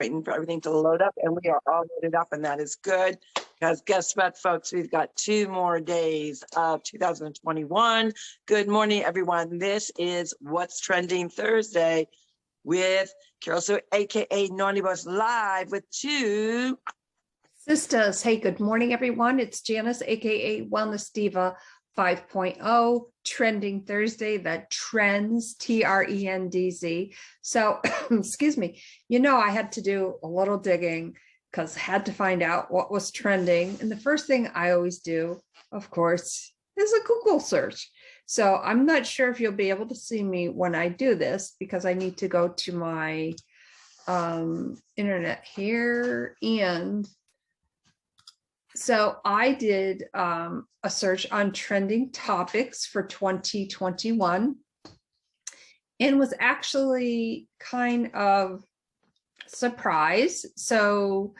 waiting for everything to load up, and we are all loaded up, and that is good. Because guess what, folks? We've got 2 more days of 2021. Good morning, everyone. This is What's Trending Thursday with Carol Sue, aka Naughty Boss, live with TwoSistas. Hey, good morning, everyone. It's Janice, aka Wellness Diva 5.0, Trending Thursday, the trends, TRENDZ. So, excuse me, I had to do a little digging because I had to find out what was trending. And the first thing I always do, of course, is a Google search. So I'm not sure if you'll be able to see me when I do this because I need to go to my internet here. And so I did a search on trending topics for 2021 and was actually kind of surprised. So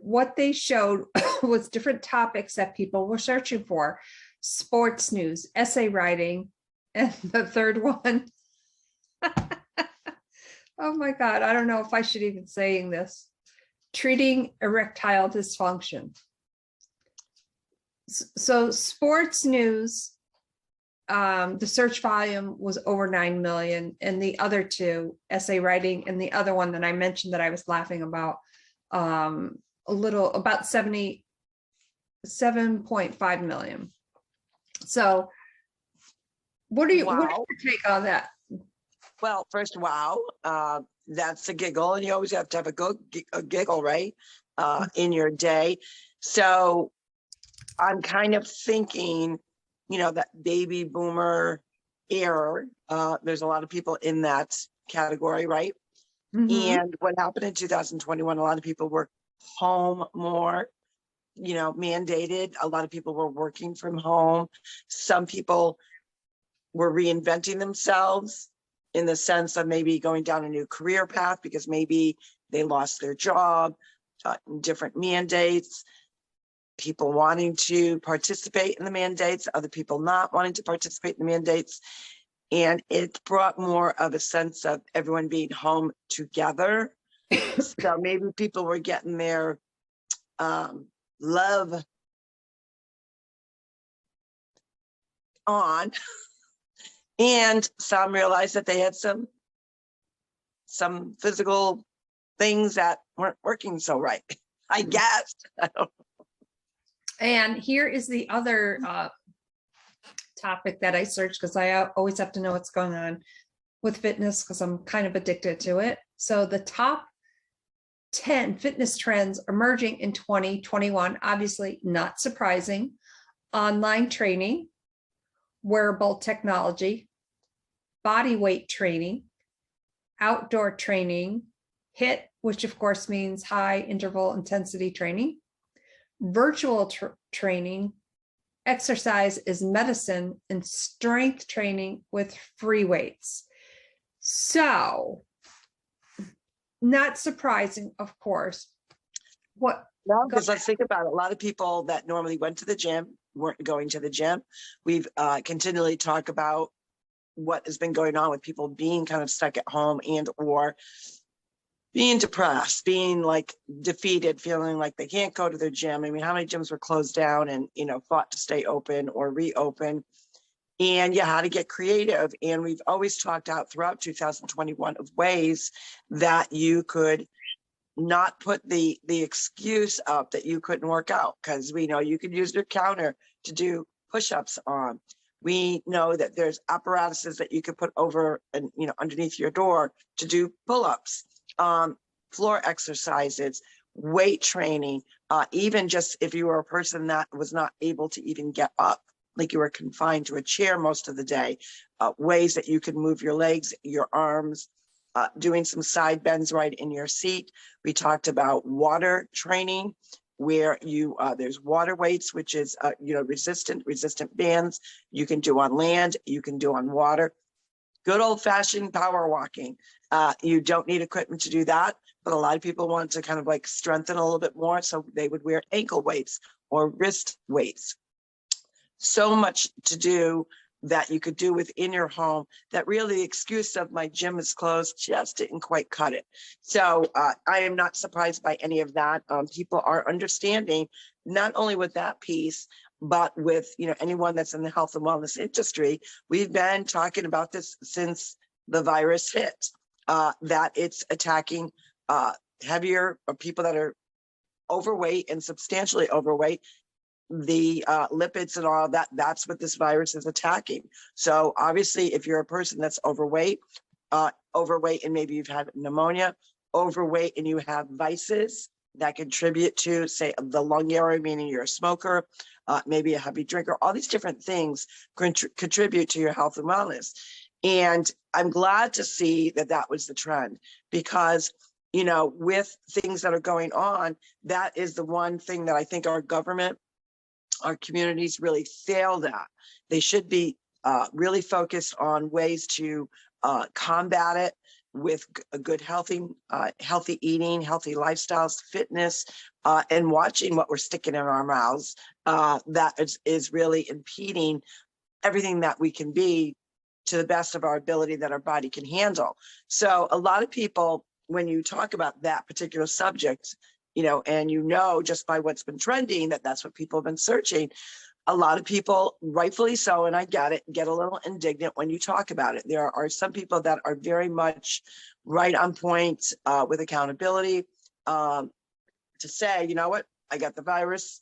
what they showed was different topics that people were searching for: sports news, essay writing, and the third one, oh my God, I don't know if I should even saying this, treating erectile dysfunction. So sports news, the search volume was over 9 million, and the other two, essay writing and the other one that I mentioned that I was laughing about, about 7.5 million. So what are your take on that? Well, first, wow, that's a giggle, and you always have to have a giggle, right, in your day. So I'm kind of thinking, that baby boomer era, there's a lot of people in that category, right? Mm-hmm. And what happened in 2021, a lot of people were home more, mandated. A lot of people were working from home. Some people were reinventing themselves in the sense of maybe going down a new career path because maybe they lost their job, different mandates, people wanting to participate in the mandates, other people not wanting to participate in the mandates. And it brought more of a sense of everyone being home together. So maybe people were getting their love on, and some realized that they had some physical things that weren't working so right, I guess. And here is the other topic that I searched, because I always have to know what's going on with fitness because I'm kind of addicted to it. So the top 10 fitness trends emerging in 2021, obviously not surprising: online training, wearable technology, body weight training, outdoor training, HIIT, which of course means high interval intensity training, virtual training, exercise is medicine, and strength training with free weights. So not surprising, of course. No, because let's think about it. A lot of people that normally went to the gym weren't going to the gym. We've continually talked about what has been going on with people being kind of stuck at home and or being depressed, being like defeated, feeling like they can't go to their gym. I mean, how many gyms were closed down and, fought to stay open or reopen? And how to get creative. And we've always talked out throughout 2021 of ways that you could not put the excuse up that you couldn't work out, because we know you could use your counter to do push-ups on. We know that there's apparatuses that you could put over and underneath your door to do pull-ups, floor exercises, weight training, even just if you were a person that was not able to even get up, like you were confined to a chair most of the day, ways that you could move your legs, your arms, doing some side bends right in your seat. We talked about water training, where there's water weights, which is resistant bands you can do on land, you can do on water. Good old-fashioned power walking. You don't need equipment to do that, but a lot of people want to kind of like strengthen a little bit more, so they would wear ankle weights or wrist weights. So much to do that you could do within your home, that really the excuse of my gym is closed just didn't quite cut it. So I am not surprised by any of that. People are understanding not only with that piece, but with, you know, anyone that's in the health and wellness industry. We've been talking about this since the virus hit, that it's attacking heavier or people that are overweight and substantially overweight, the lipids and all of that. That's what this virus is attacking. So obviously, if you're a person that's overweight and maybe you've had pneumonia, overweight and you have vices that contribute to, say, the lung area, meaning you're a smoker, maybe a heavy drinker, all these different things contribute to your health and wellness. And I'm glad to see that that was the trend, because, you know, with things that are going on, that is the one thing that I think our government, our communities really failed at. They should be really focused on ways to combat it with a good, healthy eating, healthy lifestyles, fitness, and watching what we're sticking in our mouths. That is really impeding everything that we can be to the best of our ability that our body can handle. So a lot of people, when you talk about that particular subject, you know, and you know, just by what's been trending, that that's what people have been searching. A lot of people, rightfully so, and I get it, get a little indignant when you talk about it. There are some people that are very much right on point with accountability to say, you know what, I got the virus.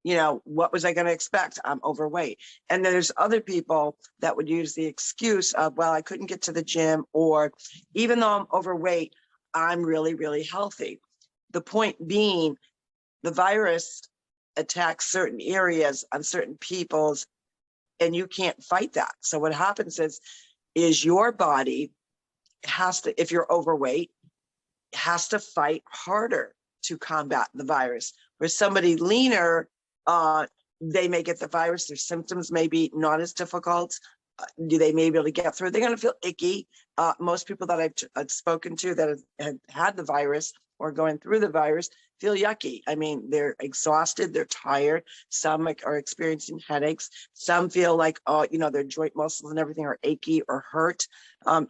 You know, what was I going to expect? I'm overweight. And then there's other people that would use the excuse of, well, I couldn't get to the gym, or even though I'm overweight, I'm really, really healthy. The point being, the virus attacks certain areas on certain people's, and you can't fight that. So what happens is your body has to, if you're overweight, has to fight harder to combat the virus. Where somebody leaner, they may get the virus, their symptoms may be not as difficult. They may be able to get through. They're going to feel icky. Most people that I've spoken to that have had the virus or going through the virus feel yucky. I mean, they're exhausted, they're tired. Some are experiencing headaches. Some feel like, you know, their joint muscles and everything are achy or hurt.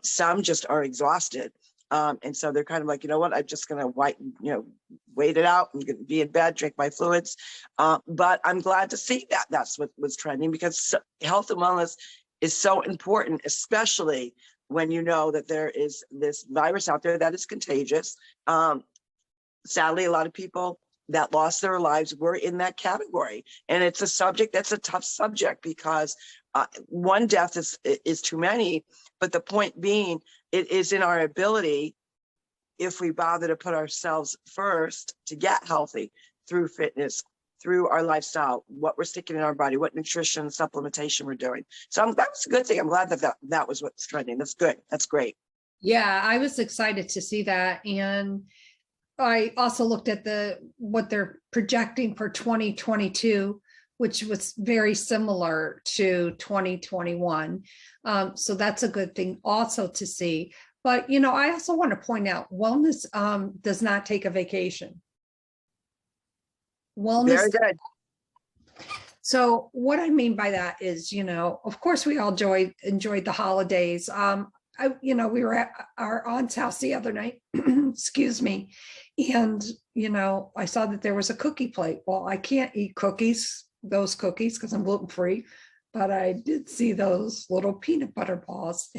Some just are exhausted. And so they're kind of like, you know what, I'm just going to wait it out. I'm going to be in bed, drink my fluids. But I'm glad to see that that's what was trending, because health and wellness is so important, especially when you know that there is this virus out there that is contagious. Sadly, a lot of people that lost their lives were in that category. And it's a subject that's a tough subject, because one death is too many. But the point being, it is in our ability, if we bother to put ourselves first, to get healthy through fitness, through our lifestyle, what we're sticking in our body, what nutrition, supplementation we're doing. So that was a good thing. I'm glad that was what's trending. That's good. That's great. Yeah, I was excited to see that. And I also looked at what they're projecting for 2022, which was very similar to 2021. So that's a good thing also to see. But, you know, I also want to point out, wellness does not take a vacation. Wellness. Very good. So what I mean by that is, you know, of course we all enjoyed the holidays. We were at our aunt's house the other night, excuse me. And, you know, I saw that there was a cookie plate. Well, I can't eat those cookies because I'm gluten-free, but I did see those little peanut butter balls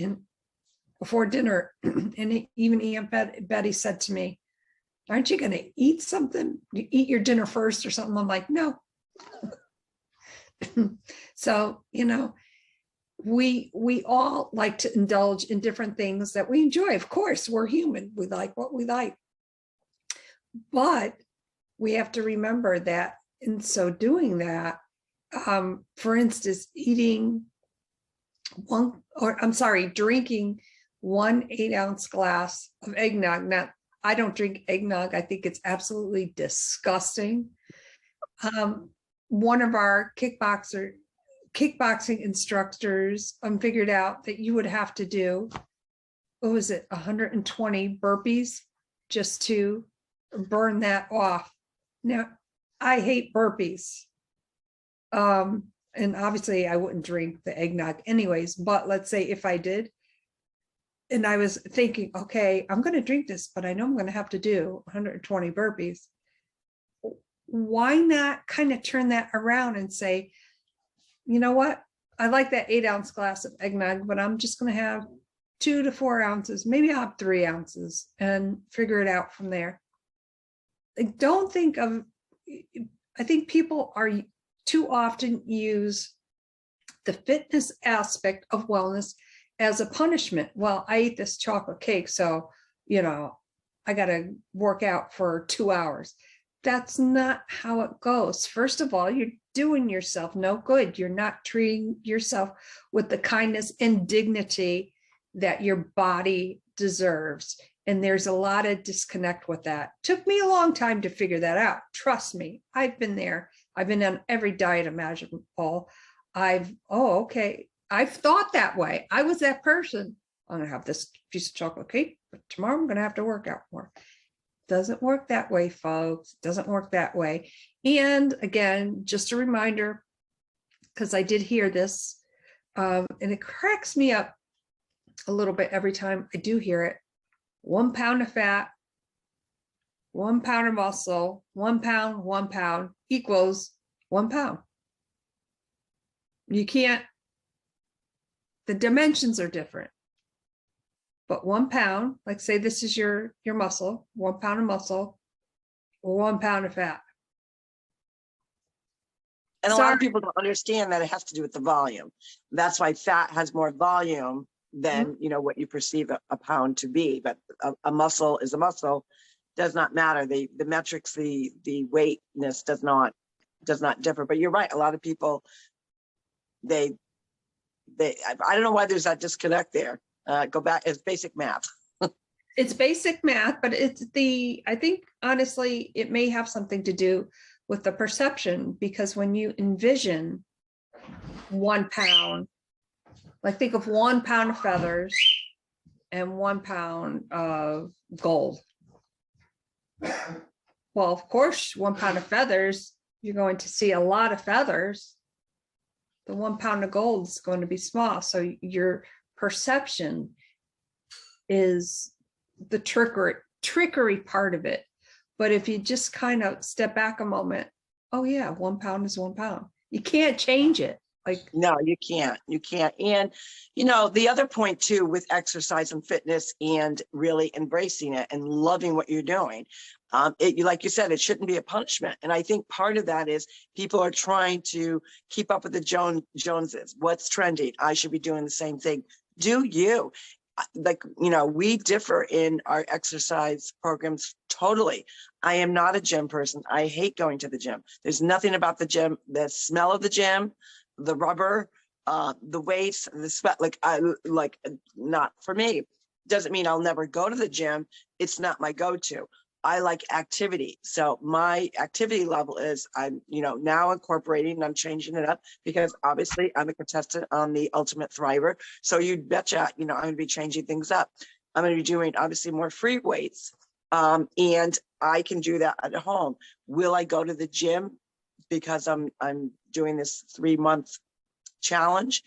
before dinner. And even Aunt Betty said to me, aren't you going to eat something? You eat your dinner first or something? I'm like, no. So, you know, we all like to indulge in different things that we enjoy. Of course, we're human. We like what we like. But we have to remember that in so doing that, for instance, drinking 1 8-ounce glass of eggnog. Now, I don't drink eggnog. I think it's absolutely disgusting. One of our kickboxing instructors figured out that you would have to do, 120 burpees just to burn that off. Now, I hate burpees. and obviously I wouldn't drink the eggnog anyways, but let's say if I did, and I was thinking, okay, I'm going to drink this, but I know I'm going to have to do 120 burpees. Why not kind of turn that around and say, you know what? I like that 8-ounce glass of eggnog, but I'm just going to have 2 to 4 ounces. Maybe I'll have 3 ounces and figure it out from there. I don't think of, I think people are too often use the fitness aspect of wellness as a punishment. Well, I ate this chocolate cake, so, you know, I got to work out for 2 hours. That's not how it goes. First of all, you're doing yourself no good. You're not treating yourself with the kindness and dignity that your body deserves. And there's a lot of disconnect with that. Took me a long time to figure that out. Trust me, I've been there. I've been on every diet imaginable. Okay. I've thought that way. I was that person. I'm gonna have this piece of chocolate cake, but tomorrow I'm gonna have to work out more. Doesn't work that way, folks. Doesn't work that way. And again, just a reminder, because I did hear this, and it cracks me up a little bit every time I do hear it. 1 pound of fat, 1 pound of muscle, 1 pound equals 1 pound. You can't, the dimensions are different. But 1 pound, like say this is your muscle, 1 pound of muscle, or 1 pound of fat. And a lot of people don't understand that it has to do with the volume. That's why fat has more volume than, you know, what you perceive a pound to be. But a muscle is a muscle, does not matter. The metrics, the weightness does not differ. But you're right. A lot of people, I don't know why there's that disconnect there. Go back, it's basic math. It's basic math, but I think honestly, it may have something to do with the perception, because when you envision 1 pound, like think of 1 pound of feathers and 1 pound of gold. Well, of course, 1 pound of feathers, you're going to see a lot of feathers. The 1 pound of gold is going to be small. So your perception is the trickery part of it. But if you just kind of step back a moment, oh yeah, 1 pound is 1 pound. You can't change it. Like, no, you can't. And, you know, the other point too, with exercise and fitness and really embracing it and loving what you're doing, like you said, it shouldn't be a punishment. And I think part of that is people are trying to keep up with the Joneses. What's trending? I should be doing the same thing. Do you? Like, you know, we differ in our exercise programs totally. I am not a gym person. I hate going to the gym. There's nothing about the gym, the smell of the gym, the rubber, the weights, the sweat, not for me. Doesn't mean I'll never go to the gym. It's not my go-to. I like activity. So my activity level is, I'm, you know, now incorporating and I'm changing it up because obviously I'm a contestant on the Ultimate Thriver. So you'd betcha, you know, I'm going to be changing things up. I'm going to be doing obviously more free weights. And I can do that at home. Will I go to the gym because I'm doing this 3-month challenge?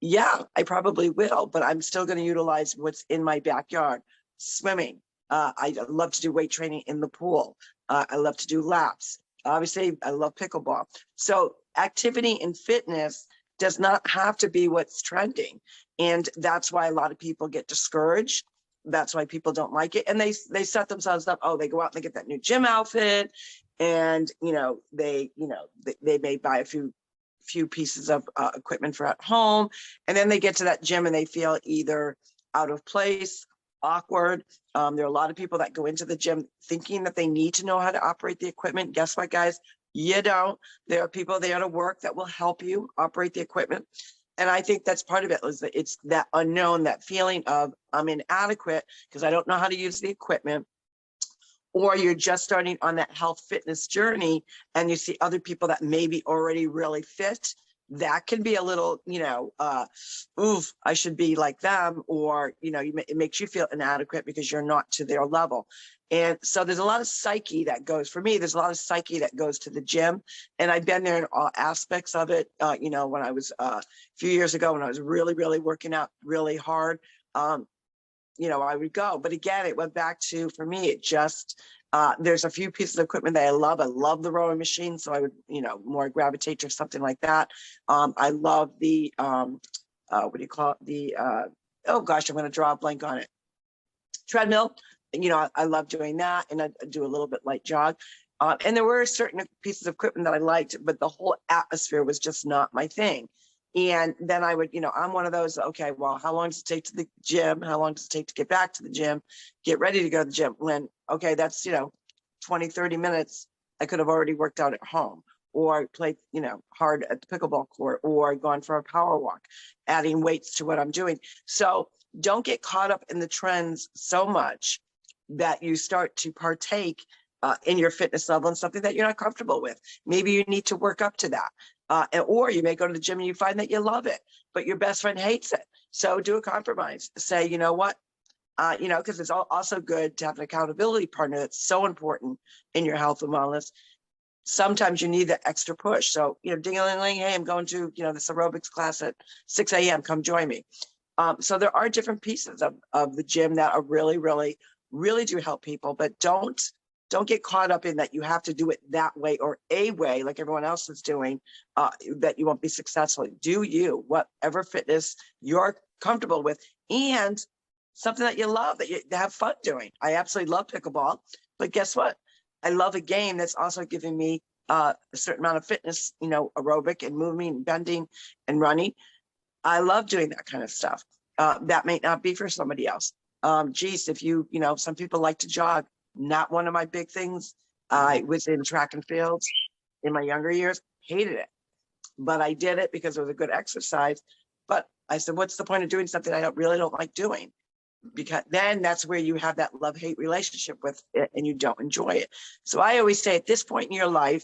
Yeah, I probably will, but I'm still going to utilize what's in my backyard. Swimming. I love to do weight training in the pool. I love to do laps. Obviously, I love pickleball. So activity and fitness does not have to be what's trending. And that's why a lot of people get discouraged. That's why people don't like it. And they set themselves up. Oh, they go out and they get that new gym outfit. And, you know, they may buy a few pieces of equipment for at home. And then they get to that gym and they feel either out of place, awkward. There are a lot of people that go into the gym thinking that they need to know how to operate the equipment. Guess what, guys? You don't. There are people there to work that will help you operate the equipment. And I think that's part of it, is that it's that unknown, that feeling of I'm inadequate because I don't know how to use the equipment. Or you're just starting on that health fitness journey and you see other people that maybe already really fit. that can be a little, oof, I should be like them, or, it makes you feel inadequate because you're not to their level. And so there's a lot of psyche that goes, for me, there's a lot of psyche that goes to the gym. And I've been there in all aspects of it. When I was a few years ago, when I was really, really working out really hard, I would go. But again, it went back to, for me, it just, there's a few pieces of equipment that I love. I love the rowing machine. So I would, more gravitate to something like that. I love the, what do you call it? The, oh gosh, I'm going to draw a blank on it. Treadmill. I love doing that. And I do a little bit light jog. And there were certain pieces of equipment that I liked, but the whole atmosphere was just not my thing. And then I would, I'm one of those, okay, well, how long does it take to the gym? How long does it take to get back to the gym, get ready to go to the gym? When, okay, that's, 20, 30 minutes. I could have already worked out at home, or played, hard at the pickleball court, or gone for a power walk, adding weights to what I'm doing. So don't get caught up in the trends so much that you start to partake in your fitness level and something that you're not comfortable with. Maybe you need to work up to that. Or you may go to the gym and you find that you love it, but your best friend hates it. So do a compromise. Say, you know what, because it's also good to have an accountability partner. That's so important in your health and wellness. Sometimes you need that extra push. So, ding-a-ling-ling, hey, I'm going to, this aerobics class at 6 a.m. Come join me. So there are different pieces of the gym that are really, really, really do help people, but don't get caught up in that you have to do it that way or a way like everyone else is doing, that you won't be successful. Do you, whatever fitness you're comfortable with, and something that you love, that you have fun doing. I absolutely love pickleball, but guess what? I love a game that's also giving me a certain amount of fitness, aerobic and moving and bending and running. I love doing that kind of stuff. That may not be for somebody else. Geez, if some people like to jog. Not one of my big things. I was in track and field in my younger years, hated it, but I did it because it was a good exercise. But I said, what's the point of doing something I really don't like doing? Because then that's where you have that love-hate relationship with it and you don't enjoy it. So I always say, at this point in your life,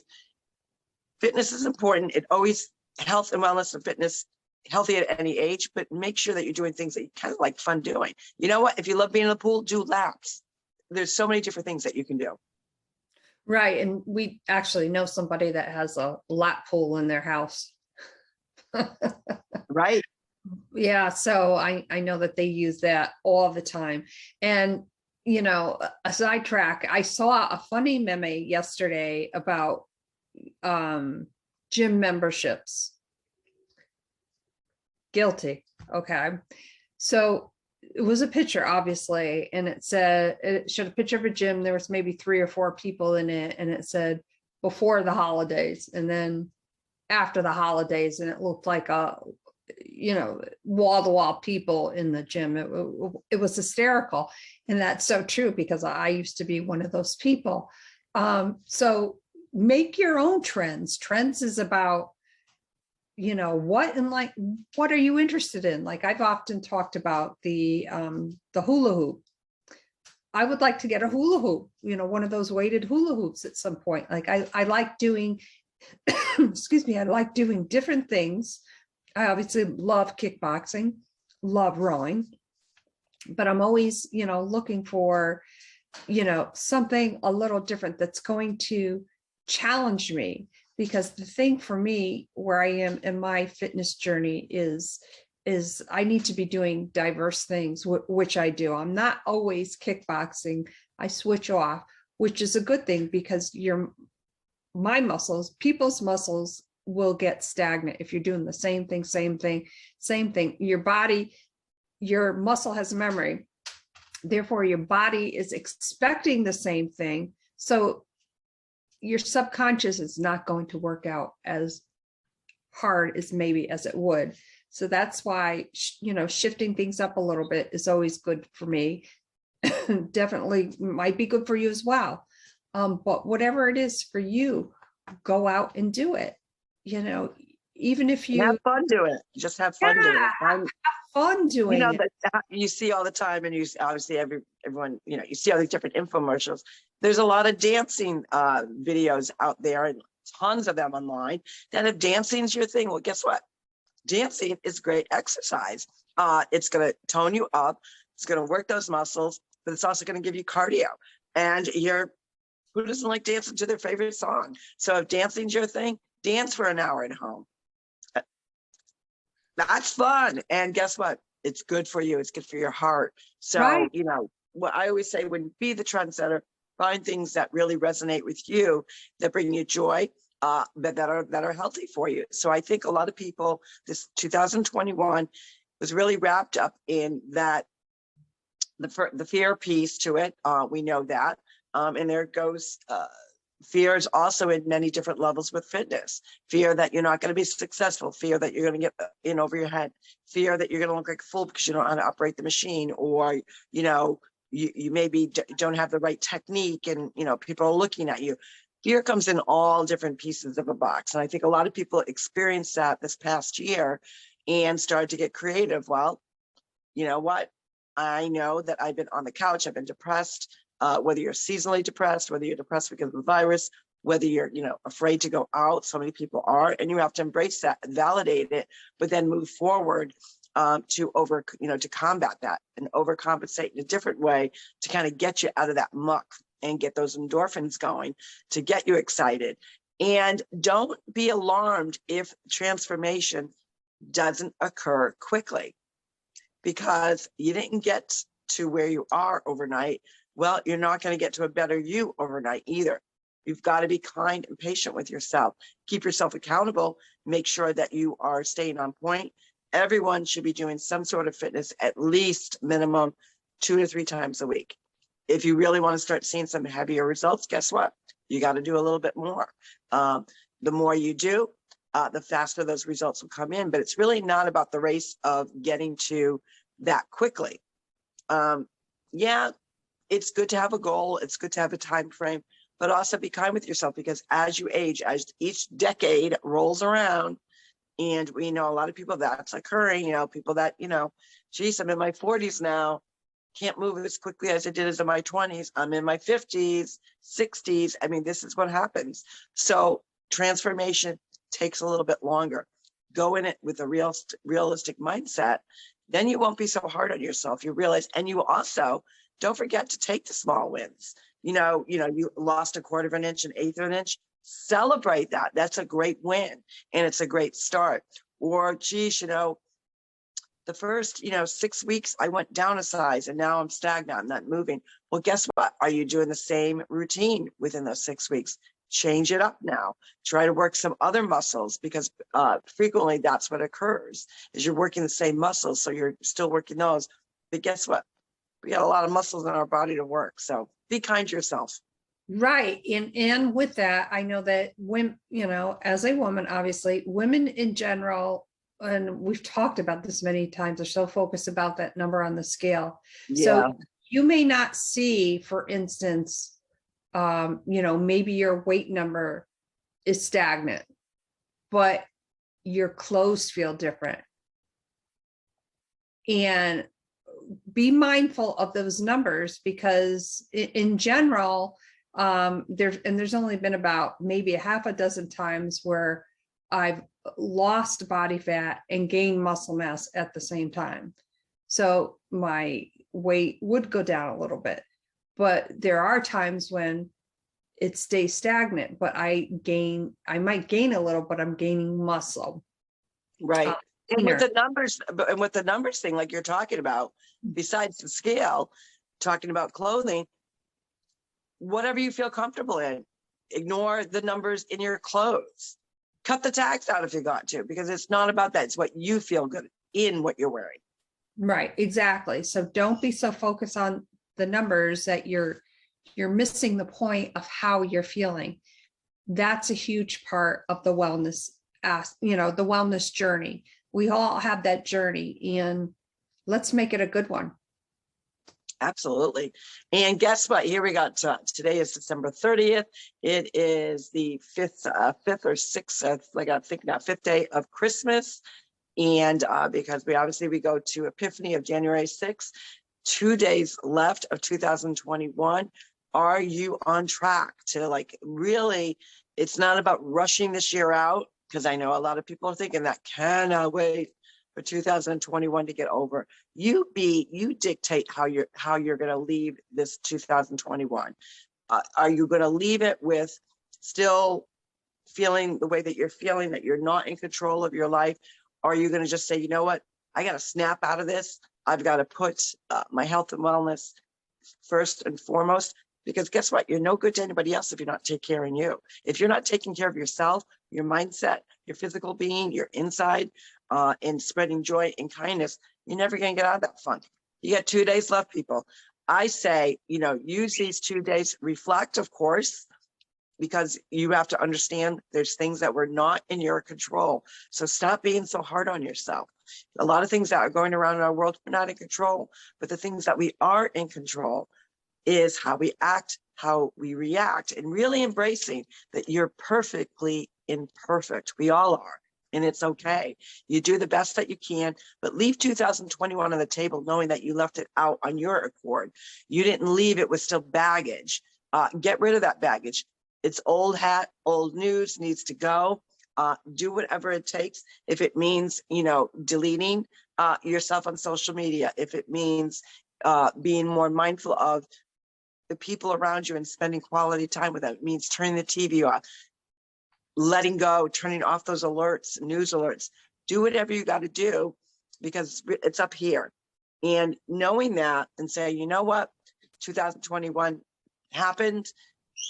fitness is important. It always, health and wellness and fitness, healthy at any age, but make sure that you're doing things that you kind of like fun doing. You know what? If you love being in the pool, do laps. There's so many different things that you can do. Right. And we actually know somebody that has a lap pool in their house. Right. Yeah. So I know that they use that all the time. And, a sidetrack, I saw a funny meme yesterday about gym memberships. Guilty. Okay. So it was a picture, obviously, and it showed a picture of a gym. There was maybe 3 or 4 people in it, and it said before the holidays and then after the holidays, and it looked like wall-to-wall people in the gym. It was hysterical, and that's so true because I used to be one of those people. So make your own trends. Trends is about what are you interested in? Like I've often talked about the hula hoop. I would like to get a hula hoop, one of those weighted hula hoops at some point. Like I like doing, excuse me, I like doing different things. I obviously love kickboxing, love rowing, but I'm always, looking for, something a little different that's going to challenge me. Because the thing for me where I am in my fitness journey is I need to be doing diverse things, which I do. I'm not always kickboxing. I switch off, which is a good thing because my muscles, people's muscles will get stagnant if you're doing the same thing. Your body, your muscle has memory. Therefore, your body is expecting the same thing. So your subconscious is not going to work out as hard as it would. So that's why, shifting things up a little bit is always good for me. Definitely might be good for you as well. But whatever it is for you, go out and do it. Even if you have fun doing it, just have fun doing it. have fun doing it. That you see all the time, and you obviously everyone, you see all these different infomercials. There's a lot of dancing videos out there, and tons of them online. Then if dancing's your thing, well, guess what? Dancing is great exercise. It's going to tone you up. It's going to work those muscles, but it's also going to give you cardio. And who doesn't like dancing to their favorite song? So if dancing's your thing, dance for an hour at home. That's fun. And guess what? It's good for you. It's good for your heart. So, Right. What I always say, when be the trendsetter, find things that really resonate with you, that bring you joy, that are healthy for you. So I think a lot of people, this 2021 was really wrapped up in that, the fear piece to it. We know that. And there goes fear is also in many different levels with fitness. Fear that you're not going to be successful, fear that you're going to get in over your head, fear that you're going to look like a fool because you don't know how to operate the machine, or, you maybe don't have the right technique and, people are looking at you. Fear comes in all different pieces of a box. And I think a lot of people experienced that this past year and started to get creative. Well, you know what? I know that I've been on the couch, I've been depressed, whether you're seasonally depressed, whether you're depressed because of the virus, whether you're, afraid to go out. So many people are, and you have to embrace that, validate it, but then move forward to combat that and overcompensate in a different way to kind of get you out of that muck and get those endorphins going to get you excited. And don't be alarmed if transformation doesn't occur quickly, because you didn't get to where you are overnight. Well, you're not going to get to a better you overnight either. You've got to be kind and patient with yourself. Keep yourself accountable. Make sure that you are staying on point. Everyone should be doing some sort of fitness at least minimum 2 to 3 times a week. If you really want to start seeing some heavier results, guess what? You got to do a little bit more. The more you do, the faster those results will come in. But it's really not about the race of getting to that quickly. Yeah, it's good to have a goal. It's good to have a time frame, but also be kind with yourself, because as you age, as each decade rolls around, and we know a lot of people that's occurring, people that, geez, I'm in my 40s now, can't move as quickly as I did as in my 20s. I'm in my 50s, 60s. I mean, this is what happens. So transformation takes a little bit longer. Go in it with a realistic mindset. Then you won't be so hard on yourself. You realize, and you also don't forget to take the small wins. You lost 1/4 of an inch, 1/8 of an inch. Celebrate that. That's a great win, and it's a great start. Or, geez, the first, 6 weeks I went down a size and now I'm stagnant, I'm not moving. Well, guess what? Are you doing the same routine within those 6 weeks? Change it up now. Try to work some other muscles, because frequently that's what occurs, is you're working the same muscles. So you're still working those. But guess what? We got a lot of muscles in our body to work. So be kind to yourself. Right. And with that, I know that when, as a woman, obviously women in general, and we've talked about this many times, are so focused about that number on the scale. Yeah. So you may not see, for instance, maybe your weight number is stagnant, but your clothes feel different. And be mindful of those numbers, because in general, there's only been about maybe a half a dozen times where I've lost body fat and gained muscle mass at the same time. So my weight would go down a little bit, but there are times when it stays stagnant, but I might gain a little, but I'm gaining muscle. Right. And with the numbers thing, like you're talking about, besides the scale, talking about clothing, whatever you feel comfortable in, ignore the numbers in your clothes. Cut the tags out if you got to, because it's not about that. It's what you feel good in what you're wearing. Right, exactly. So don't be so focused on the numbers that you're missing the point of how you're feeling. That's a huge part of the wellness, the wellness journey. We all have that journey, and let's make it a good one. Absolutely. And guess what? Here we got today is December 30th. It is the fifth or sixth, like I think now 5th day of Christmas. And because we go to Epiphany of January 6th, 2 days left of 2021. Are you on track to like really, it's not about rushing this year out, because I know a lot of people are thinking that cannot wait for 2021 to get over. You dictate how you're going to leave this 2021. Are you going to leave it with still feeling the way that you're feeling, that you're not in control of your life? Or are you going to just say, you know what, I got to snap out of this. I've got to put my health and wellness first and foremost, because guess what? You're no good to anybody else if you're not taking care of you. If you're not taking care of yourself, your mindset, your physical being, your inside, and spreading joy and kindness, you're never going to get out of that funk. You got 2 days left, people. I say, use these 2 days, reflect, of course, because you have to understand there's things that were not in your control. So stop being so hard on yourself. A lot of things that are going around in our world, we're not in control, but the things that we are in control is how we act, how we react, and really embracing that you're perfectly imperfect. We all are, and it's okay. You do the best that you can, but leave 2021 on the table knowing that you left it out on your accord. You didn't leave it with still baggage. Get rid of that baggage. It's old hat, old news, needs to go. Do whatever it takes. If it means, deleting yourself on social media, if it means being more mindful of the people around you and spending quality time with them, it means turning the TV off, letting go, turning off those alerts, news alerts. Do whatever you got to do, because it's up here. And knowing that and say, you know what, 2021 happened.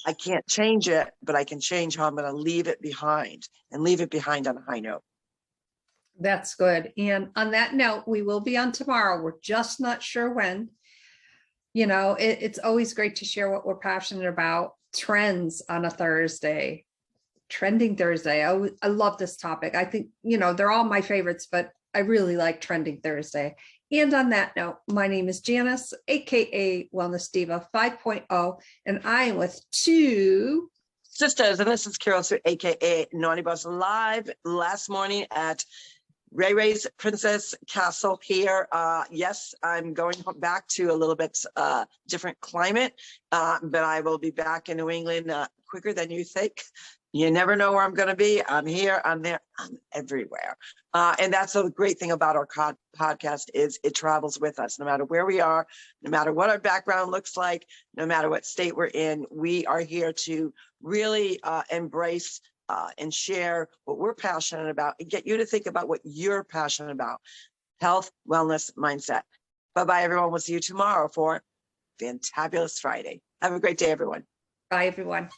I can't change it, but I can change how I'm going to leave it behind, and leave it behind on a high note. That's good. And on that note, we will be on tomorrow. We're just not sure when. It's always great to share what we're passionate about. Trends on a Thursday, Trending Thursday. I love this topic. I think, they're all my favorites, but I really like Trending Thursday. And on that note, my name is Janice, aka Wellness Diva 5.0, and I am with TwoSistas, and this is Carol, aka Naughty Boss, live last morning at Ray Ray's Princess Castle here. Yes, I'm going back to a little bit different climate, but I will be back in New England quicker than you think. You never know where I'm going to be. I'm here, I'm there, I'm everywhere. And that's the great thing about our podcast is it travels with us. No matter where we are, no matter what our background looks like, no matter what state we're in, we are here to really embrace and share what we're passionate about and get you to think about what you're passionate about. Health, wellness, mindset. Bye-bye, everyone. We'll see you tomorrow for Fantabulous Friday. Have a great day, everyone. Bye, everyone.